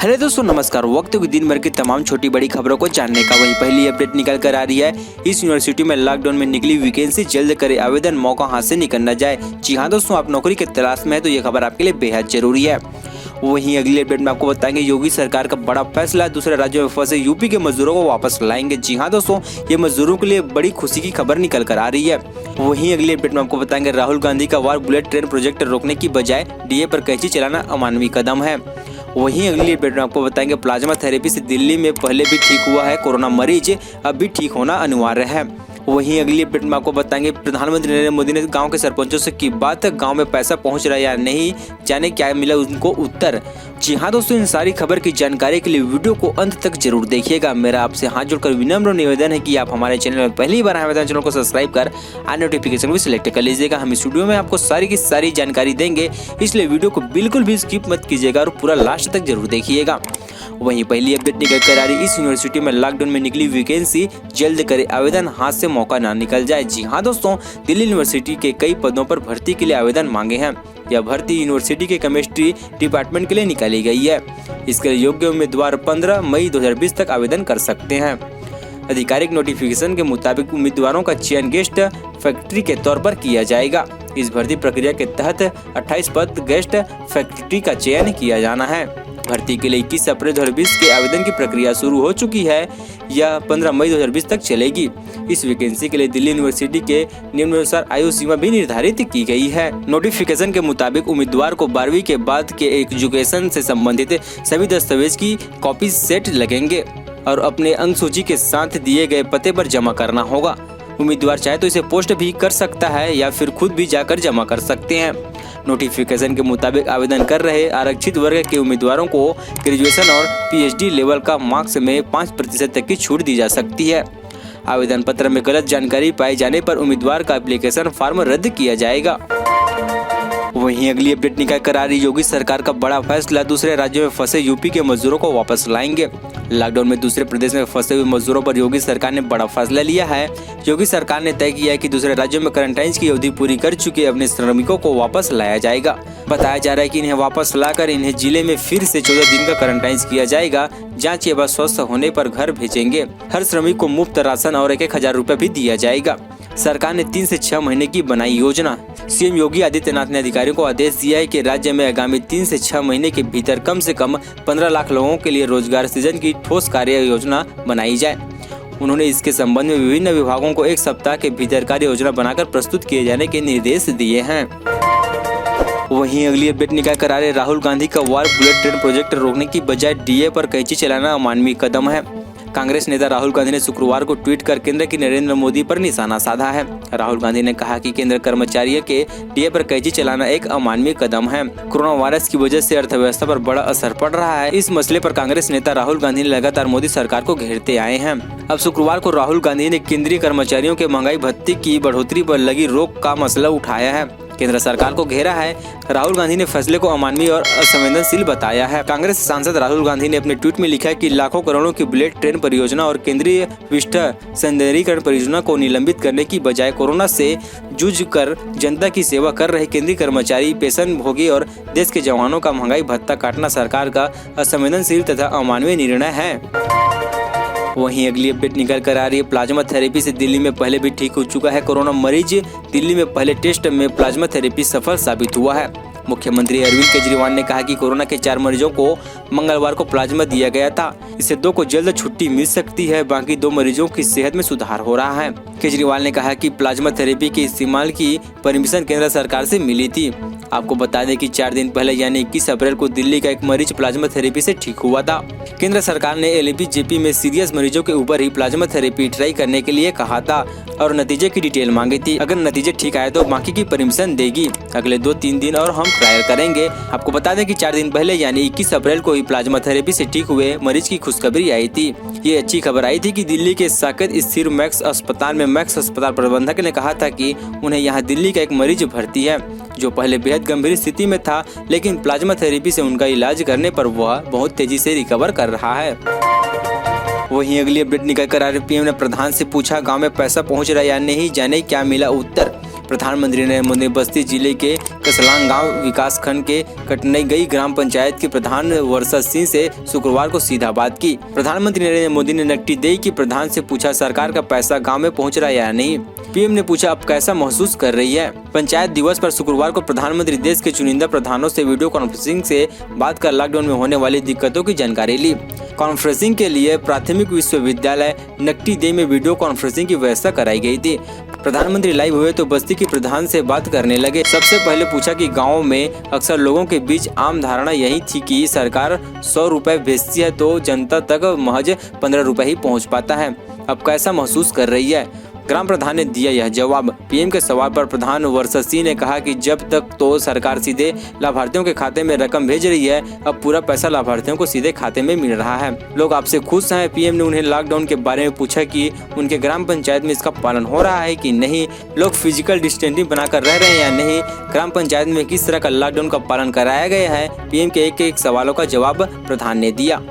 Hello दोस्तों, नमस्कार। वक्त की दिन भर की तमाम छोटी बड़ी खबरों को जानने का वही पहली अपडेट निकल कर आ रही है। इस यूनिवर्सिटी में लॉकडाउन में निकली वैकेंसी जल्द करे आवेदन, मौका हाथ से निकल न जाए। जी हाँ दोस्तों, आप नौकरी की तलाश में है तो ये खबर आपके लिए बेहद जरूरी है। वहीं अगली अपडेट में आपको बताएंगे योगी सरकार का बड़ा फैसला, दूसरे राज्यों में फंसे यूपी के मजदूरों को वापस लाएंगे। जी हाँ दोस्तों, ये मजदूरों के लिए बड़ी खुशी की खबर निकल कर आ रही है। वहीं अगली अपडेट में आपको बताएंगे राहुल गांधी का वार, बुलेट ट्रेन प्रोजेक्ट रोकने की बजाय डीए पर कैंची चलाना अमानवीय कदम है। वहीं अगली अपडेट में आपको बताएंगे प्लाज्मा थेरेपी से दिल्ली में पहले भी ठीक हुआ है कोरोना मरीज, अब भी ठीक होना अनिवार्य है। वहीं अगली अपडेट में आपको बताएंगे प्रधानमंत्री नरेंद्र मोदी ने गांव के सरपंचों से की बात, गांव में पैसा पहुंच रहा है या नहीं, जाने क्या मिला उनको उत्तर। जी हाँ दोस्तों, इन सारी खबर की जानकारी के लिए वीडियो को अंत तक जरूर देखिएगा। मेरा आपसे हाथ जोड़कर विनम्र निवेदन है कि आप हमारे चैनल में पहली बार आए हैं, चैनल को सब्सक्राइब कर ऑल नोटिफिकेशन भी सिलेक्ट कर लीजिएगा। हम इस वीडियो में आपको सारी की सारी जानकारी देंगे, इसलिए वीडियो को बिल्कुल भी स्किप मत कीजिएगा और पूरा लास्ट तक जरूर देखिएगा। वहीं पहली अपडेट निकल कर आ रही, इस यूनिवर्सिटी में लॉकडाउन में निकली वैकेंसी जल्द करे आवेदन, हाथ से मौका ना निकल जाए। जी हाँ दोस्तों, दिल्ली यूनिवर्सिटी के कई पदों पर भर्ती के लिए आवेदन मांगे हैं। यह भर्ती यूनिवर्सिटी के केमिस्ट्री डिपार्टमेंट के लिए निकाली गई है। इसके लिए योग्य उम्मीदवार 15 मई 2020 तक आवेदन कर सकते हैं। आधिकारिक नोटिफिकेशन के मुताबिक उम्मीदवारों का चयन गेस्ट फैकल्टी के तौर पर किया जाएगा। इस भर्ती प्रक्रिया के तहत 28 पद गेस्ट फैकल्टी का चयन किया जाना है। भर्ती के लिए 21 अप्रैल 2020 के आवेदन की प्रक्रिया शुरू हो चुकी है। यह 15 मई 2020 तक चलेगी। इस वैकेंसी के लिए दिल्ली यूनिवर्सिटी के निम्नानुसार आयु सीमा भी निर्धारित की गई है। नोटिफिकेशन के मुताबिक उम्मीदवार को 12वीं के बाद के एजुकेशन से संबंधित सभी दस्तावेज की कॉपी सेट लगेंगे और अपने अंक सूची के साथ दिए गए पते पर जमा करना होगा। उम्मीदवार चाहे तो इसे पोस्ट भी कर सकता है या फिर खुद भी जाकर जमा कर सकते हैं। नोटिफिकेशन के मुताबिक आवेदन कर रहे आरक्षित वर्ग के उम्मीदवारों को ग्रेजुएशन और पीएचडी लेवल का मार्क्स में 5% तक की छूट दी जा सकती है। आवेदन पत्र में गलत जानकारी पाए जाने पर उम्मीदवार का एप्लीकेशन फॉर्म रद्द किया जाएगा। वहीं अगली अपडेट निकाल कर आ रही, योगी सरकार का बड़ा फैसला, दूसरे राज्यों में फंसे यूपी के मजदूरों को वापस लाएंगे। लॉकडाउन में दूसरे प्रदेश में फंसे हुए मजदूरों पर योगी सरकार ने बड़ा फैसला लिया है। योगी सरकार ने तय किया है कि दूसरे राज्यों में क्वारंटाइन की अवधि पूरी कर चुके अपने श्रमिकों को वापस लाया जाएगा। बताया जा रहा है कि इन्हें वापस लाकर इन्हें जिले में फिर से 14 दिन का क्वारंटाइन किया जाएगा। जांच के बाद स्वस्थ होने पर घर भेजेंगे। हर श्रमिक को मुफ्त राशन और 1,000 रुपए भी दिया जाएगा। सरकार ने 3 से 6 महीने की बनाई योजना। सीएम योगी आदित्यनाथ ने अधिकारियों को आदेश दिया है कि राज्य में आगामी 3 से 6 महीने के भीतर कम से कम 15 लाख लोगों के लिए रोजगार सृजन की ठोस कार्य योजना बनाई जाए। उन्होंने इसके संबंध में विभिन्न विभागों को 1 सप्ताह के भीतर कार्य योजना बनाकर प्रस्तुत किए जाने के निर्देश दिए हैं। वहीं अगली अपडेट निकाल कर आ रहे, राहुल गांधी का वार, बुलेट ट्रेन प्रोजेक्ट रोकने की बजाय डीए पर कैंची चलाना अमानवीय कदम है। कांग्रेस नेता राहुल गांधी ने शुक्रवार को ट्वीट कर केंद्र की नरेंद्र मोदी पर निशाना साधा है। राहुल गांधी ने कहा कि केंद्र कर्मचारियों के डीए पर कैंची चलाना एक अमानवीय कदम है। कोरोना वायरस की वजह से अर्थव्यवस्था पर बड़ा असर पड़ रहा है। इस मसले पर कांग्रेस नेता राहुल गांधी ने लगातार मोदी सरकार को घेरते आए हैं। अब शुक्रवार को राहुल गांधी ने केंद्रीय कर्मचारियों के महंगाई भत्ते की बढ़ोतरी पर लगी रोक का मसला उठाया है। केंद्र सरकार को घेरा है। राहुल गांधी ने फैसले को अमानवीय और असंवेदनशील बताया है। कांग्रेस सांसद राहुल गांधी ने अपने ट्वीट में लिखा है कि लाखों करोड़ों की बुलेट ट्रेन परियोजना और केंद्रीय विस्टा सौंदर्यीकरण परियोजना को निलंबित करने की बजाय कोरोना से जूझ कर जनता की सेवा कर रहे केंद्रीय कर्मचारी, पेंशनभोगी और देश के जवानों का महंगाई भत्ता काटना सरकार का असंवेदनशील तथा अमानवीय निर्णय है। वहीं अगली अपडेट निकल कर आ रही है, प्लाज्मा थेरेपी से दिल्ली में पहले भी ठीक हो चुका है कोरोना मरीज। दिल्ली में पहले टेस्ट में प्लाज्मा थेरेपी सफल साबित हुआ है। मुख्यमंत्री अरविंद केजरीवाल ने कहा कि कोरोना के 4 मरीजों को मंगलवार को प्लाज्मा दिया गया था। इससे 2 को जल्द छुट्टी मिल सकती है, बाकी 2 मरीजों की सेहत में सुधार हो रहा है। केजरीवाल ने कहा कि प्लाज्मा थेरेपी के इस्तेमाल की परमिशन केंद्र सरकार से मिली थी। आपको बता दें कि 4 दिन पहले यानी 21 अप्रैल को दिल्ली का एक मरीज प्लाज्मा थेरेपी से ठीक हुआ था। केंद्र सरकार ने एलपीजेपी में सीरियस मरीजों के ऊपर ही प्लाज्मा थेरेपी ट्राई करने के लिए कहा था और नतीजे की डिटेल मांगी थी। अगर नतीजे ठीक आए तो बाकी की परमिशन देगी। अगले 2-3 दिन और हम ट्रायल करेंगे। आपको बता दें कि 4 दिन पहले यानी 21 अप्रैल को ही प्लाज्मा थेरेपी से ठीक हुए मरीज की खुशखबरी आई थी। ये अच्छी खबर आई थी कि दिल्ली के साकेत स्थित मैक्स अस्पताल में मैक्स अस्पताल प्रबंधक ने कहा था कि उन्हें यहाँ दिल्ली का एक मरीज भर्ती है जो पहले बेहद गंभीर स्थिति में था, लेकिन प्लाज्मा थेरेपी से उनका इलाज करने पर वह बहुत तेजी से रिकवर कर रहा है। वहीं अगली अपडेट निकल कर आ रही, पीएम ने प्रधान से पूछा गांव में पैसा पहुंच रहा या नहीं, जाने क्या मिला उत्तर। प्रधानमंत्री नरेंद्र मोदी ने बस्ती जिले के कसलांग गांव विकास खंड के कटनई गई ग्राम पंचायत के प्रधान वर्षा सिंह से शुक्रवार को सीधा बात की। प्रधानमंत्री नरेंद्र मोदी ने नकटी देई की प्रधान से पूछा सरकार का पैसा गांव में पहुंच रहा है या नहीं। पीएम ने पूछा अब कैसा महसूस कर रही है। पंचायत दिवस पर शुक्रवार को प्रधानमंत्री देश के चुनिंदा प्रधानों से वीडियो कॉन्फ्रेंसिंग से बात कर लॉकडाउन में होने वाली दिक्कतों की जानकारी ली। कॉन्फ्रेंसिंग के लिए प्राथमिक विश्वविद्यालय नकटी देई में वीडियो कॉन्फ्रेंसिंग की व्यवस्था कराई गई थी। प्रधानमंत्री लाइव हुए तो बस्ती के प्रधान से बात करने लगे। सबसे पहले पूछा कि गाँव में अक्सर लोगों के बीच आम धारणा यही थी कि सरकार 100 रुपए भेजती है तो जनता तक महज 15 रुपए ही पहुँच पाता है। अब कैसा महसूस कर रही है। ग्राम प्रधान ने दिया यह जवाब। पीएम के सवाल पर प्रधान वर्षा सिंह ने कहा कि जब तक तो सरकार सीधे लाभार्थियों के खाते में रकम भेज रही है, अब पूरा पैसा लाभार्थियों को सीधे खाते में मिल रहा है। लोग आपसे खुश हैं। पीएम ने उन्हें लॉकडाउन के बारे में पूछा कि उनके ग्राम पंचायत में इसका पालन हो रहा है कि नहीं, लोग फिजिकल डिस्टेंसिंग बनाकर रह रहे हैं या नहीं, ग्राम पंचायत में किस तरह का लॉकडाउन का पालन कराया गया है। पीएम के एक सवालों का जवाब प्रधान ने दिया।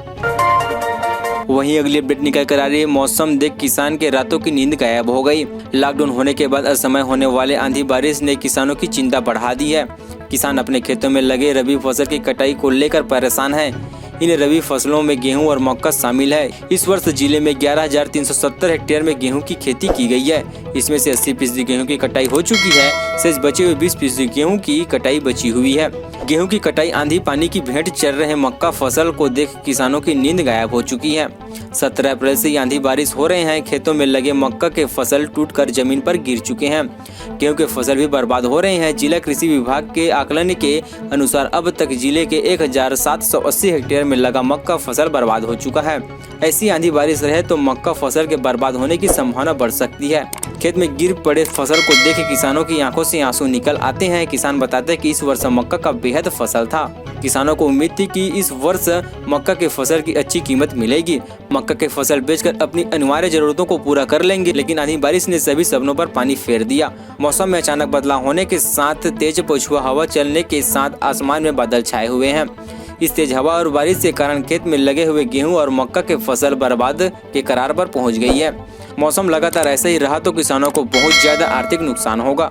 वहीं अगली अपडेट निकल कर आ रही है। मौसम देख किसान के रातों की नींद गायब हो गई। लॉकडाउन होने के बाद असमय होने वाले आंधी बारिश ने किसानों की चिंता बढ़ा दी है। किसान अपने खेतों में लगे रबी फसल की कटाई को लेकर परेशान हैं। इन रबी फसलों में गेहूं और मक्का शामिल है। इस वर्ष जिले में 11,370 हेक्टेयर में गेहूं की खेती की गई है। इसमें से 80% गेहूं की कटाई हो चुकी है। शेष बचे हुए 20% गेहूं की कटाई बची हुई है। गेहूं की कटाई आंधी पानी की भेंट चल रहे मक्का फसल को देख किसानों की नींद गायब हो चुकी है। 17 अप्रैल से आंधी बारिश हो रहे हैं। खेतों में लगे मक्का के फसल टूटकर जमीन पर गिर चुके हैं। गेहूं के फसल भी बर्बाद हो रहे हैं। जिला कृषि विभाग के आकलन के अनुसार अब तक जिले के 1780 हेक्टेयर में लगा मक्का फसल बर्बाद हो चुका है। ऐसी आंधी बारिश रहे तो मक्का फसल के बर्बाद होने की संभावना बढ़ सकती है। खेत में गिर पड़े फसल को देख किसानों की आंखों से आंसू निकल आते हैं। किसान बताते हैं कि इस वर्ष मक्का का बेहद फसल था। किसानों को उम्मीद थी कि इस वर्ष मक्का के फसल की अच्छी कीमत मिलेगी। मक्का के फसल बेचकर अपनी अनिवार्य जरूरतों को पूरा कर लेंगे, लेकिन आंधी बारिश ने सभी सपनों पर पानी फेर दिया। मौसम में अचानक बदलाव होने के साथ तेज पछुआ हवा चलने के साथ आसमान में बादल छाए हुए हैं। इस तेज हवा और बारिश के कारण खेत में लगे हुए गेहूं और मक्का के फसल बर्बाद के कगार पर पहुंच गई है। मौसम लगातार ऐसा ही रहा तो किसानों को बहुत ज्यादा आर्थिक नुकसान होगा।